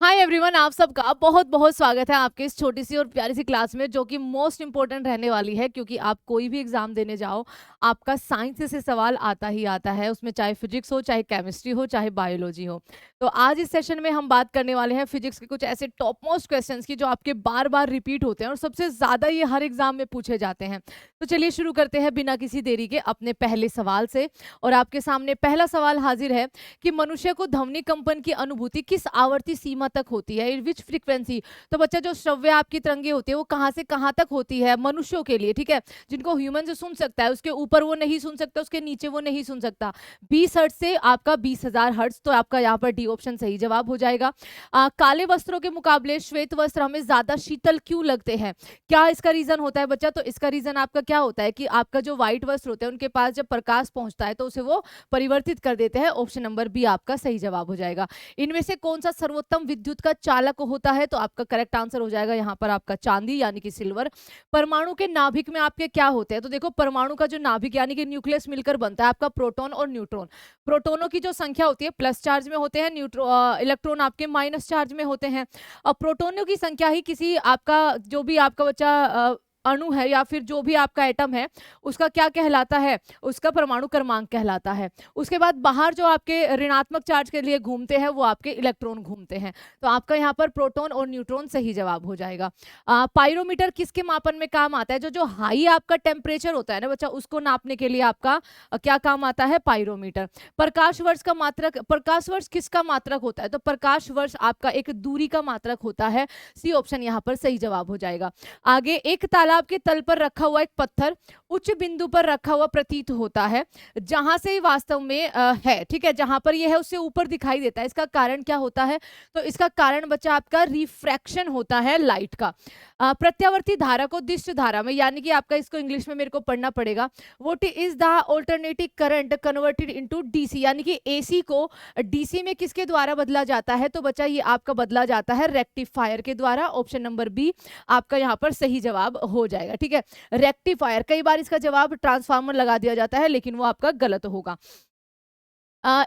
Hi everyone, आप सबका बहुत बहुत स्वागत है आपके इस छोटी सी और प्यारी सी क्लास में, जो कि मोस्ट इंपॉर्टेंट रहने वाली है। क्योंकि आप कोई भी एग्जाम देने जाओ, आपका साइंस से सवाल आता ही आता है, उसमें चाहे फिजिक्स हो, चाहे केमिस्ट्री हो, चाहे बायोलॉजी हो। तो आज इस सेशन में हम बात करने वाले हैं फिजिक्स के कुछ ऐसे टॉप मोस्ट क्वेश्चंस की, जो आपके बार बार रिपीट होते हैं और सबसे ज्यादा ये हर एग्जाम में पूछे जाते हैं। तो चलिए शुरू करते हैं बिना किसी देरी के अपने पहले सवाल से। और आपके सामने पहला सवाल हाजिर है कि मनुष्य को ध्वनि कंपन की अनुभूति किस आवर्ती सीमा तक होती है, इन विच फ्रीक्वेंसी। तो बच्चा, जो श्रव्य आपकी तरंगे होती है वो कहाँ से कहाँ तक होती है मनुष्यों के लिए, ठीक है, जिनको ह्यूमन से सुन सकता है, उसके ऊपर वो नहीं सुन सकता, उसके नीचे वो नहीं सुन सकता। 20 हर्ट्ज से आपका 20,000 हर्ट्ज। तो आपका यहाँ पर डी ऑप्शन सही जवाब हो जाएगा। काले वस्त्रों के मुकाबले श्वेत वस्त्र हमें ज्यादा शीतल क्यों लगते हैं? क्या इसका रीजन होता है बच्चा? तो इसका रीजन आपका क्या होता है कि आपका जो व्हाइट वस्त्र होते हैं उनके पास जब प्रकाश पहुंचता है तो उसे वो परिवर्तित कर देते हैं। ऑप्शन नंबर बी आपका सही जवाब हो जाएगा। इनमें से कौन सा सर्वोत्तम विद्युत का चालक होता है? तो आपका करेक्ट आंसर हो जाएगा यहाँ पर आपका चांदी यानी कि सिल्वर। परमाणु के नाभिक में आपके क्या होते हैं? तो देखो, परमाणु का जो नाभिक यानी कि न्यूक्लियस मिलकर बनता है आपका प्रोटॉन और न्यूट्रॉन। प्रोटोनों की जो संख्या होती है प्लस चार्ज में होते हैं, इलेक्ट्रॉन आपके माइनस चार्ज में होते हैं। और प्रोटोनों की संख्या ही किसी आपका जो भी आपका बच्चा अणु है या फिर जो भी आपका एटम है उसका क्या कहलाता है? उसका परमाणु क्रमांक कहलाता है। उसके बाद बाहर जो आपके ऋणात्मक चार्ज के लिए घूमते हैं वो आपके इलेक्ट्रॉन घूमते हैं। तो आपका यहाँ पर प्रोटॉन और न्यूट्रॉन सही जवाब हो जाएगा। पाइरोमीटर किसके मापन में काम आता है? जो जो हाई आपका टेम्परेचर होता है ना बच्चा, उसको नापने के लिए आपका क्या काम आता है? पाइरोमीटर। प्रकाश वर्ष का मात्रक, प्रकाश वर्ष किसका मात्रक होता है? तो प्रकाश वर्ष आपका एक दूरी का मात्रक होता है। सी ऑप्शन यहाँ पर सही जवाब हो जाएगा। आगे, एक तालाब के तल पर रखा हुआ एक पत्थर उच्च बिंदु पर रखा हुआ प्रतीत होता है, जहां से वास्तव में है, ठीक है, जहां पर यह है उससे ऊपर दिखाई देता है। इसका कारण क्या होता है? तो इसका कारण बच्चा आपका रिफ्रैक्शन होता है लाइट का। प्रत्यावर्ती धारा को दिष्ट धारा में, यानी कि आपका इसको इंग्लिश में मेरे को पढ़ना पड़ेगा, what is the alternative current converted into DC, यानी कि एसी को डीसी में किसके द्वारा बदला जाता है? तो बच्चा ये आपका बदला जाता है रेक्टिफायर के द्वारा। ऑप्शन नंबर बी आपका यहाँ पर सही जवाब हो जाएगा, ठीक है। रेक्टिफायर, कई बार इसका जवाब ट्रांसफार्मर लगा दिया जाता है लेकिन वो आपका गलत होगा।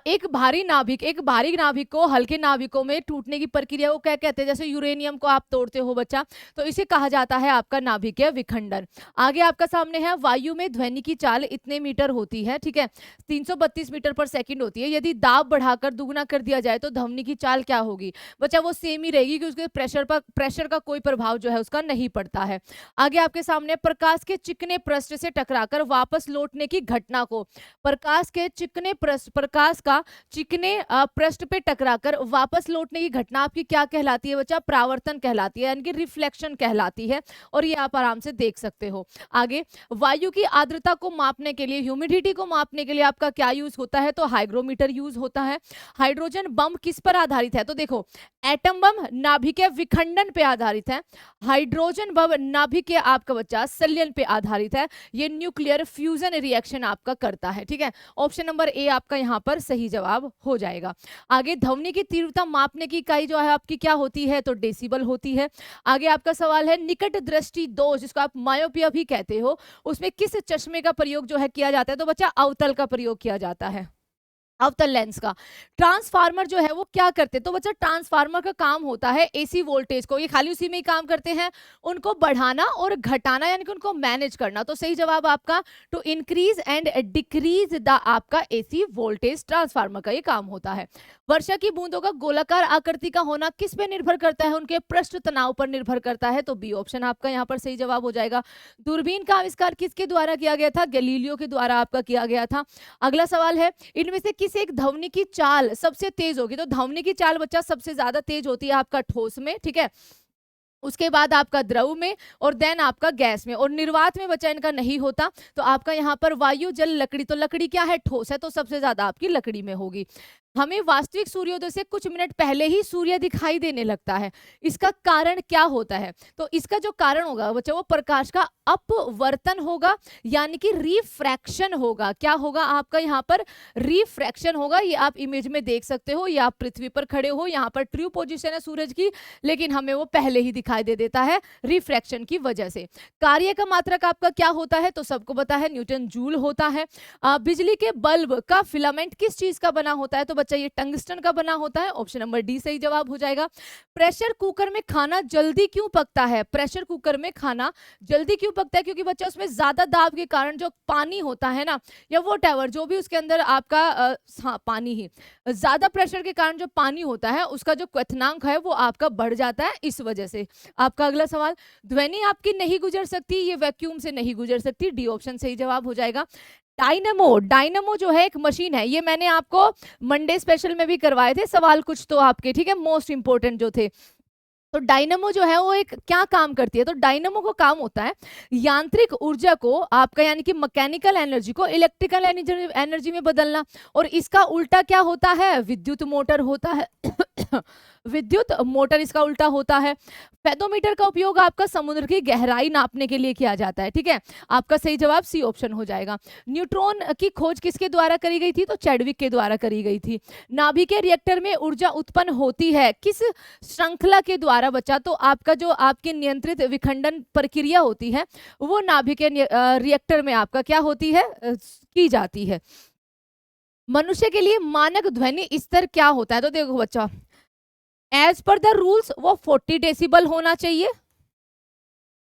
एक भारी नाभिक को हल्के नाभिकों में टूटने की प्रक्रिया को क्या कहते हैं? जैसे यूरेनियम को आप तोड़ते हो बच्चा, तो इसे कहा जाता है आपका नाभिकीय विखंडन। आगे आपका सामने है, वायु में ध्वनि की चाल इतने मीटर होती है, ठीक है, 332 मीटर पर सेकंड होती है। यदि दाब बढ़ाकर दुगुना कर दिया जाए तो ध्वनि की चाल क्या होगी? बच्चा वो सेम ही रहेगी, क्योंकि प्रेशर का कोई प्रभाव जो है उसका नहीं पड़ता है। आगे आपके सामने, प्रकाश के चिकने पृष्ठ से टकराकर वापस लौटने की घटना को, प्रकाश के चिकने प्रकाश का चिकने पृष्ठ पे टकराकर वापस लौटने की घटना आपकी क्या कहलाती है बच्चा? परावर्तन कहलाती है, यानी कि रिफ्लेक्शन कहलाती है। और ये आप आराम से देख सकते हो। आगे, वायु की आर्द्रता को मापने के लिए, ह्यूमिडिटी को मापने के लिए आपका क्या यूज होता है? तो हाइग्रोमीटर यूज होता है। हाइड्रोजन बम किस पर आधारित है? तो देखो, एटम बम नाभिकीय विखंडन पे आधारित है, हाइड्रोजन बम नाभिकीय आपका बच्चा संलयन पे आधारित है। ये न्यूक्लियर फ्यूजन रिएक्शन आपका करता है, ठीक है। ऑप्शन नंबर ए आपका यहाँ पर सही जवाब हो जाएगा। आगे, ध्वनि की तीव्रता मापने की इकाई जो है आपकी क्या होती है? तो डेसिबल होती है। आगे आपका सवाल है, निकट दृष्टि दोष जिसको आप मायोपिया भी कहते हो, उसमें किस चश्मे का प्रयोग जो है किया जाता है? तो बच्चा अवतल का प्रयोग किया जाता है, अवतल लेंस का। ट्रांसफार्मर जो है वो क्या करते हैं? तो बच्चा, ट्रांसफार्मर का काम होता है एसी वोल्टेज को, ये खाली उसी में ही काम करते हैं, उनको बढ़ाना और घटाना, यानी कि उनको मैनेज करना। तो सही जवाब आपका to increase and decrease the आपका एसी वोल्टेज, ट्रांसफार्मर का ये काम होता है। वर्षा की बूंदों का गोलाकार आकृति का होना किस पे निर्भर करता है? उनके पृष्ठ तनाव पर निर्भर करता है। तो बी ऑप्शन आपका यहाँ पर सही जवाब हो जाएगा। दूरबीन का आविष्कार किसके द्वारा किया गया था? गैलीलियो के द्वारा आपका किया गया था। अगला सवाल है, इनमें से किस एक ध्वनि की चाल सबसे तेज होगी? तो ध्वनि की चाल बच्चा सबसे ज्यादा तेज होती है आपका ठोस में, ठीक है, उसके बाद आपका द्रव में, और देन आपका गैस में, और निर्वात में बच्चा इनका नहीं होता। तो आपका यहाँ पर वायु जल लकड़ी, तो लकड़ी क्या है? ठोस है, तो सबसे ज्यादा आपकी लकड़ी में होगी। हमें वास्तविक सूर्योदय से कुछ मिनट पहले ही सूर्य दिखाई देने लगता है, इसका कारण क्या होता है? तो इसका जो कारण होगा बच्चा वो प्रकाश का अपवर्तन होगा, यानी कि रिफ्रैक्शन होगा। क्या होगा आपका यहाँ पर? रिफ्रैक्शन होगा। ये आप इमेज में देख सकते हो, ये आप पृथ्वी पर खड़े हो, यहाँ पर ट्रू पोजीशन है सूरज की, लेकिन हमें वो पहले ही दिखाई दे देता है रिफ्रैक्शन की वजह से। कार्य का मात्रक आपका क्या होता है? तो सबको पता है न्यूटन जूल होता है। बिजली के बल्ब का फिलामेंट किस चीज का बना होता है? तो बच्चा ये टंगस्टन का बना होता है। ऑप्शन नंबर डी सही जवाब हो जाएगा। प्रेशर कुकर में खाना जल्दी क्यों पकता है? प्रेशर कुकर में खाना जल्दी क्यों पकता है? क्योंकि बच्चा उसमें ज्यादा दाब के कारण जो पानी होता है ना, या वॉटएवर जो भी उसके अंदर आपका हाँ पानी ही, ज्यादा प्रेशर के कारण जो पानी होता है उसका जो क्वथनांक है वो आपका बढ़ जाता है, इस वजह से। आपका अगला सवाल, ध्वनि आपकी नहीं गुजर सकती, ये वैक्यूम से नहीं गुजर सकती, डी ऑप्शन सही जवाब हो जाएगा। डायनमो, डायनमो जो है एक मशीन है, ये मैंने आपको मंडे स्पेशल में भी करवाए थे सवाल कुछ तो आपके, ठीक है, मोस्ट इंपोर्टेंट जो थे। तो डायनमो जो है वो एक क्या काम करती है? तो डायनमो को काम होता है यांत्रिक ऊर्जा को आपका यानी कि मैकेनिकल एनर्जी को इलेक्ट्रिकल एनर्जी में बदलना, और इसका उल्टा क्या होता है? विद्युत मोटर होता है विद्युत मोटर इसका उल्टा होता है। फेदोमीटर का उपयोग आपका समुद्र की गहराई नापने के लिए किया जाता है, ठीक है। आपका सही जवाब सी ऑप्शन हो जाएगा। न्यूट्रॉन की खोज किसके द्वारा करी गई थी? तो चैडविक के द्वारा करी गई थी। नाभिकीय रिएक्टर में ऊर्जा उत्पन्न होती है किस श्रृंखला के द्वारा बच्चा? तो आपका जो आपकी नियंत्रित विखंडन प्रक्रिया होती है वो नाभिकीय रिएक्टर में आपका क्या होती है? की जाती है। मनुष्य के लिए मानक ध्वनि स्तर क्या होता है? तो देखो बच्चा, एज पर द रूल्स वो 40 डेसिबल होना चाहिए,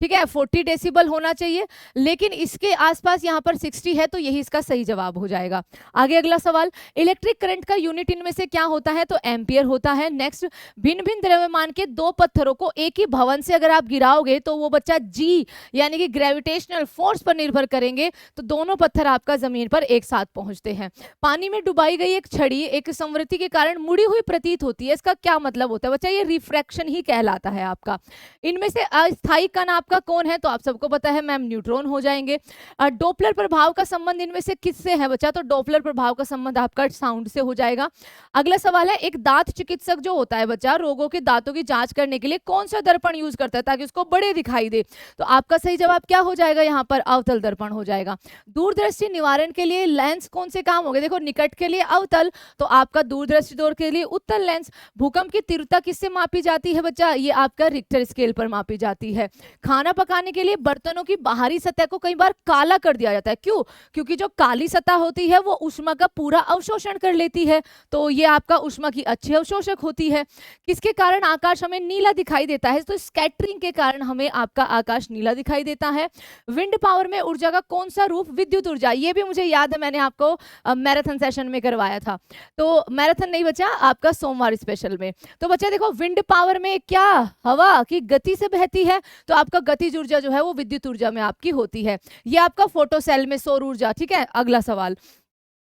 ठीक है, 40 डेसिबल होना चाहिए, लेकिन इसके आसपास यहाँ पर 60 है, तो यही इसका सही जवाब हो जाएगा। आगे अगला सवाल, इलेक्ट्रिक करंट का यूनिट इनमें से क्या होता है? तो एम्पियर होता है। नेक्स्ट, भिन्न भिन्न द्रव्यमान के दो पत्थरों को एक ही भवन से अगर आप गिराओगे तो वो बच्चा जी यानी कि ग्रेविटेशनल फोर्स पर निर्भर करेंगे, तो दोनों पत्थर आपका जमीन पर एक साथ पहुंचते हैं। पानी में डुबाई गई एक छड़ी एक संवृत्ति के कारण मुड़ी हुई प्रतीत होती है, इसका क्या मतलब होता है बच्चा? ये रिफ्रैक्शन ही कहलाता है आपका। इनमें से अस्थायी कण आपका कौन है? तो आप सबको पता है मैम, न्यूट्रॉन हो जाएंगे। डोपलर प्रभाव का संबंध इनमें से किससे है बच्चा? तो डोपलर प्रभाव का संबंध आपका साउंड से हो जाएगा। अगला सवाल है, एक दांत चिकित्सक जो होता है बच्चा, रोगों के दांतों की जांच करने के लिए कौन सा दर्पण यूज करता है ताकि उसको बड़े दिखाई दे? तो आपका सही जवाब क्या हो जाएगा? यहाँ पर अवतल दर्पण हो जाएगा। दूरदृष्टि निवारण के लिए लेंस कौन से काम हो गए? देखो, निकट के लिए अवतल, तो आपका दूरदृष्टि दोष के लिए उत्तल लेंस। भूकंप की तीव्रता किससे मापी जाती है बच्चा? ये आपका रिक्टर स्केल पर मापी जाती है। खाना पकाने के लिए बर्तनों की बाहरी सतह को कई बार काला कर दिया जाता है, क्यों? क्योंकि जो काली सतह होती है वो ऊष्मा का पूरा अवशोषण कर लेती है, तो ये आपका ऊष्मा की अच्छी अवशोषक होती है। किसके कारण आकाश हमें नीला दिखाई देता है? तो स्कैटरिंग के कारण हमें आपका आकाश नीला दिखाई देता है। विंड पावर में ऊर्जा का कौन सा रूप? विद्युत ऊर्जा। ये भी मुझे याद है, मैंने आपको मैराथन सेशन में करवाया था। तो मैराथन नहीं बचा, आपका सोमवार स्पेशल में। तो बच्चा देखो, विंड पावर में क्या हवा की गति से बहती है, तो आपका गतिज ऊर्जा जो है वो विद्युत ऊर्जा में आपकी होती है। ये आपका फोटो सेल में सौर ऊर्जा, ठीक है। अगला सवाल,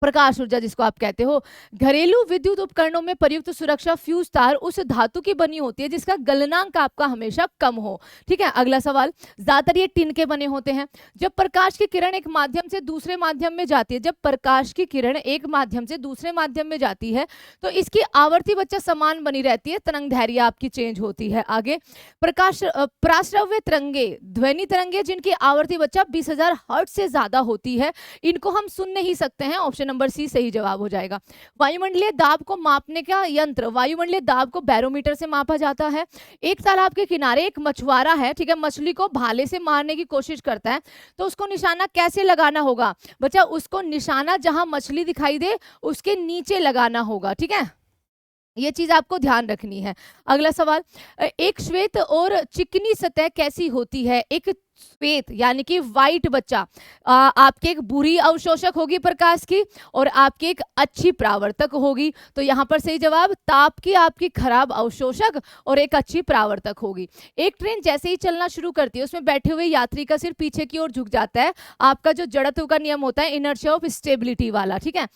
प्रकाश ऊर्जा जिसको आप कहते हो। घरेलू विद्युत उपकरणों में प्रयुक्त सुरक्षा फ्यूज तार उस धातु की बनी होती है जिसका गलनांक आपका हमेशा कम हो, ठीक है। अगला सवाल, ज्यादातर ये टिन के बने होते हैं। जब प्रकाश की किरण एक माध्यम से दूसरे माध्यम में जाती है, जब प्रकाश की किरण एक माध्यम से दूसरे माध्यम में जाती है तो इसकी आवर्ती बच्चा समान बनी रहती है, तरंग दैर्घ्य आपकी चेंज होती है। आगे, प्रकाश प्राश्रव्य तरंगे, ध्वनि तरंगे जिनकी आवर्ती बच्चा 20,000 हर्ट्ज से ज्यादा होती है, इनको हम सुन नहीं सकते हैं। ऑप्शन नंबर सी सही जवाब हो जाएगा। वायुमंडलीय दाब को मापने का यंत्र, वायुमंडलीय दाब को बैरोमीटर से मापा जाता है। एक तालाब के किनारे एक मछुआरा है, ठीक है, मछली को भाले से मारने की कोशिश करता है, तो उसको निशाना कैसे लगाना होगा बच्चा? उसको निशाना जहां मछली दिखाई दे उसके नीचे लगाना होगा, ठीक है, ये चीज आपको ध्यान रखनी है। अगला सवाल, एक श्वेत और चिकनी सतह कैसी होती है? एक श्वेत यानी कि व्हाइट बच्चा आपके एक बुरी अवशोषक होगी प्रकाश की, और आपकी एक अच्छी परावर्तक होगी। तो यहाँ पर सही जवाब, ताप की आपकी खराब अवशोषक और एक अच्छी परावर्तक होगी। एक ट्रेन जैसे ही चलना शुरू करती है उसमें बैठे हुए यात्री का सिर पीछे की ओर झुक जाता है, आपका जो जड़त्व का नियम होता है, इनर्शिया ऑफ स्टेबिलिटी वाला, ठीक है।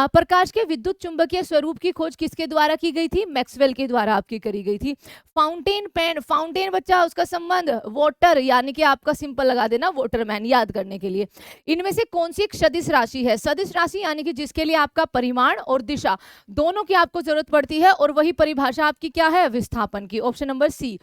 प्रकाश के विद्युत चुंबकीय स्वरूप की खोज किसके द्वारा की गई थी? मैक्सवेल के द्वारा आपकी करी गई थी। फाउंटेन पेन, फाउंटेन बच्चा उसका संबंध वाटर यानी कि आपका सिंपल लगा देना वाटरमैन याद करने के लिए। इनमें से कौन सी एक सदिश राशि है? सदिश राशि यानी कि जिसके लिए आपका परिमाण और दिशा दोनों की आपको जरूरत पड़ती है, और वही परिभाषा आपकी क्या है? विस्थापन की। Option number C.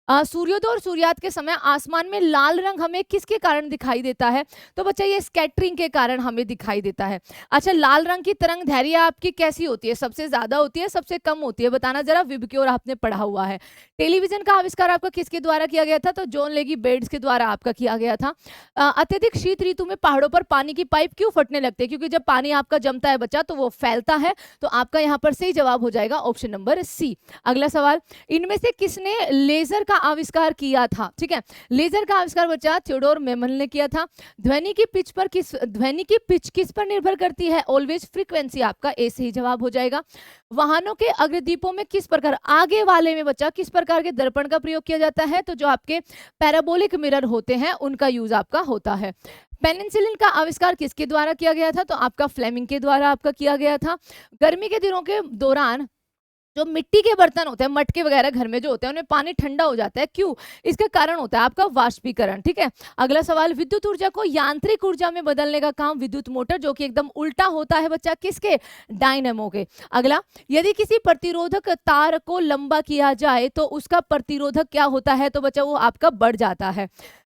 सूर्योदय और सूर्यास्त के समय आसमान में लाल रंग हमें किसके कारण दिखाई देता है? तो बच्चा ये स्कैटरिंग के कारण हमें दिखाई देता है। अच्छा, लाल रंग की तरंग दैर्घ्य आपकी कैसी होती है? सबसे ज्यादा होती है, सबसे कम होती है? बताना जरा, विबग्योर आपने पढ़ा हुआ है। टेलीविजन का आविष्कार आपका किसके द्वारा किया गया था? तो जॉन लेगी बेट्स के द्वारा आपका किया गया था। अत्यधिक शीत ऋतु में पहाड़ों पर पानी की पाइप क्यों फटने लगते हैं? क्योंकि जब पानी आपका जमता है बच्चा तो वो फैलता है। तो आपका यहाँ पर सही जवाब हो जाएगा ऑप्शन नंबर सी। अगला सवाल, इनमें से किसने लेजर का आविष्कार किया था? ठीक है, लेजर का आविष्कार बच्चा थियोडोर मेमल ने किया था। ध्वनि की पिच किस पर निर्भर करती है? ऑलवेज फ्रीक्वेंसी, आपका ए सही जवाब हो जाएगा। वाहनों के अग्रदीपों में किस प्रकार, आगे वाले में बच्चा किस प्रकार के दर्पण का प्रयोग किया जाता है? तो जो आपके पैराबोलिक मिरर होते हैं उनका यूज आपका होता है। पेनिसिलिन का आविष्कार किसके द्वारा किया गया था? तो आपका फ्लेमिंग के द्वारा आपका किया गया था। गर्मी के दिनों के दौरान जो मिट्टी के बर्तन होते हैं, मटके वगैरह घर में जो होते हैं, उनमें पानी ठंडा हो जाता है, क्यों? इसका कारण होता है आपका वाष्पीकरण। ठीक है, अगला सवाल, विद्युत ऊर्जा को यांत्रिक ऊर्जा में बदलने का काम विद्युत मोटर, जो कि एकदम उल्टा होता है बच्चा, किसके? डायनेमो के। अगला, यदि किसी प्रतिरोधक तार को लंबा किया जाए तो उसका प्रतिरोधक क्या होता है? तो बच्चा वो आपका बढ़ जाता है।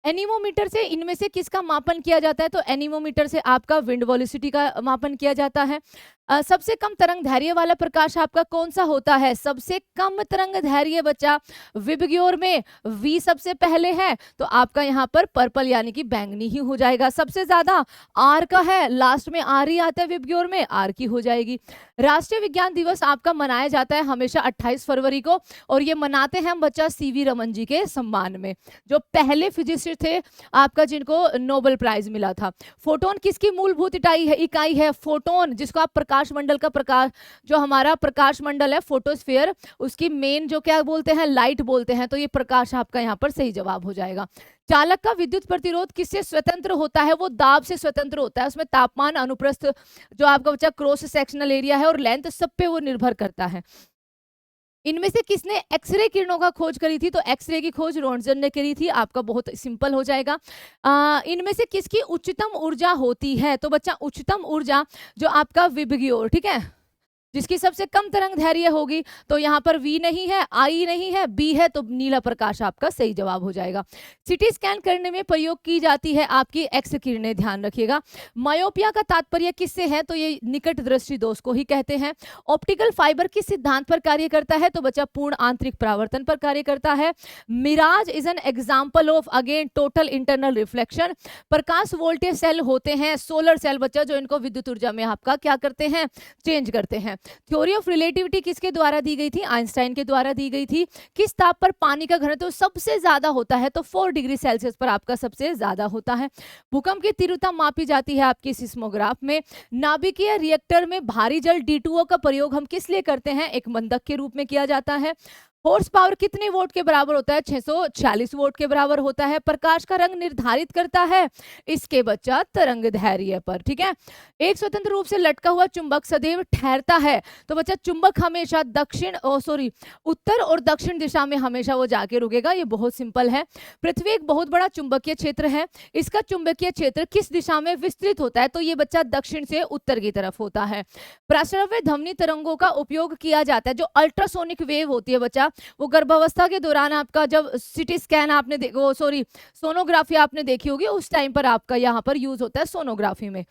एनीमोमीटर से इनमें से किसका मापन किया जाता है? तो एनीमोमीटर से आपका विंड वेलोसिटी का मापन किया जाता है। सबसे कम तरंग दैर्घ्य वाला प्रकाश आपका कौन सा होता है? सबसे कम तरंग दैर्घ्य बच्चा विबग्योर में वी सबसे पहले है, तो आपका यहाँ पर पर्पल यानी कि बैंगनी ही हो जाएगा। सबसे ज्यादा आर का है, लास्ट में आर ही आता है विबग्योर में, आर की हो जाएगी। राष्ट्रीय विज्ञान दिवस आपका मनाया जाता है हमेशा 28 फरवरी को, और ये मनाते हैं हम बच्चा सीवी रमन जी के सम्मान में, जो पहले फिजिसिस्ट थे आपका जिनको नोबेल प्राइज मिला था। फोटोन किसकी मूलभूत इकाई है? फोटोन, जिसको आप प्रकाश मंडल का प्रकाश, जो हमारा प्रकाश मंडल है फोटोस्फीयर, उसकी मेन जो क्या बोलते हैं, लाइट बोलते हैं, तो ये प्रकाश आपका यहाँ पर सही जवाब हो जाएगा। चालक का विद्युत प्रतिरोध किससे स्वतंत्र होता है? वो दाब से स्वतंत्र होता है। उसमें तापमान, अनुप्रस्थ, जो आपका बच्चा क्रॉस सेक्शनल एरिया है, और लेंथ, सब पे वो निर्भर करता है। इनमें से किसने एक्सरे किरणों का खोज करी थी? तो एक्सरे की खोज रोन्टजन ने करी थी। आपका बहुत सिंपल हो जाएगा। इनमें से किसकी उच्चतम ऊर्जा होती है? तो बच्चा उच्चतम ऊर्जा जो आपका विबग्योर, ठीक है, जिसकी सबसे कम तरंग दैर्घ्य होगी, तो यहाँ पर वी नहीं है, आई नहीं है, बी है, तो नीला प्रकाश आपका सही जवाब हो जाएगा। सिटी स्कैन करने में प्रयोग की जाती है आपकी एक्स किरणें, ध्यान रखिएगा। मायोपिया का तात्पर्य किससे है? तो ये निकट दृष्टि दोष को ही कहते हैं। ऑप्टिकल फाइबर किस सिद्धांत पर कार्य करता है? तो बच्चा पूर्ण आंतरिक परावर्तन पर कार्य करता है। Mirage is an example of again total internal reflection. प्रकाश वोल्टेज सेल होते हैं, सोलर सेल बच्चा, जो इनको विद्युत ऊर्जा में आपका क्या करते हैं? चेंज करते हैं। थ्योरी ऑफ रिलेटिविटी किसके द्वारा दी गई थी? आइंस्टाइन के द्वारा दी गई थी। किस ताप पर पानी का घनत्व तो सबसे ज्यादा होता है? तो 4 डिग्री सेल्सियस पर आपका सबसे ज्यादा होता है। भूकंप की तीव्रता मापी जाती है आपकी सिस्मोग्राफ में। नाभिकीय रिएक्टर में भारी जल D2O का प्रयोग हम किस लिए करते हैं? एक मंदक के रूप में किया जाता है। हॉर्स पावर कितने वोल्ट के बराबर होता है? 640 वोल्ट के बराबर होता है। प्रकाश का रंग निर्धारित करता है इसके बच्चा तरंग दैर्घ्य पर। ठीक है, एक स्वतंत्र रूप से लटका हुआ चुंबक सदैव ठहरता है, तो बच्चा चुंबक हमेशा उत्तर और दक्षिण दिशा में हमेशा वो जाके रुकेगा। ये बहुत सिंपल है। पृथ्वी एक बहुत बड़ा चुंबकीय क्षेत्र है, इसका चुंबकीय क्षेत्र किस दिशा में विस्तृत होता है? तो ये बच्चा दक्षिण से उत्तर की तरफ होता है। प्रश्रव्य ध्वनि तरंगों का उपयोग किया जाता है, जो अल्ट्रासोनिक वेव होती है बच्चा, वो गर्भावस्था के दौरान आपका जब सिटी स्कैन आपने सोनोग्राफी आपने देखी होगी, उस टाइम पर आपका यहाँ पर यूज होता है सोनोग्राफी में।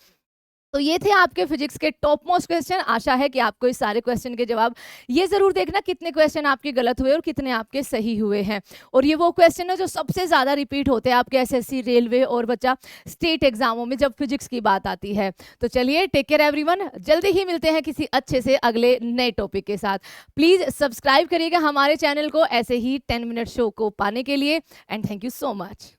तो ये थे आपके फिजिक्स के टॉप मोस्ट क्वेश्चन। आशा है कि आपको इस सारे क्वेश्चन के जवाब, ये जरूर देखना कितने क्वेश्चन आपके गलत हुए और कितने आपके सही हुए हैं। और ये वो क्वेश्चन है जो सबसे ज्यादा रिपीट होते हैं आपके एसएससी, रेलवे और बच्चा स्टेट एग्जामों में जब फिजिक्स की बात आती है। तो चलिए, टेक केयर एवरीवन, जल्दी ही मिलते हैं किसी अच्छे से अगले नए टॉपिक के साथ। प्लीज सब्सक्राइब करिएगा हमारे चैनल को ऐसे ही 10 मिनट शो को पाने के लिए। And thank you so much.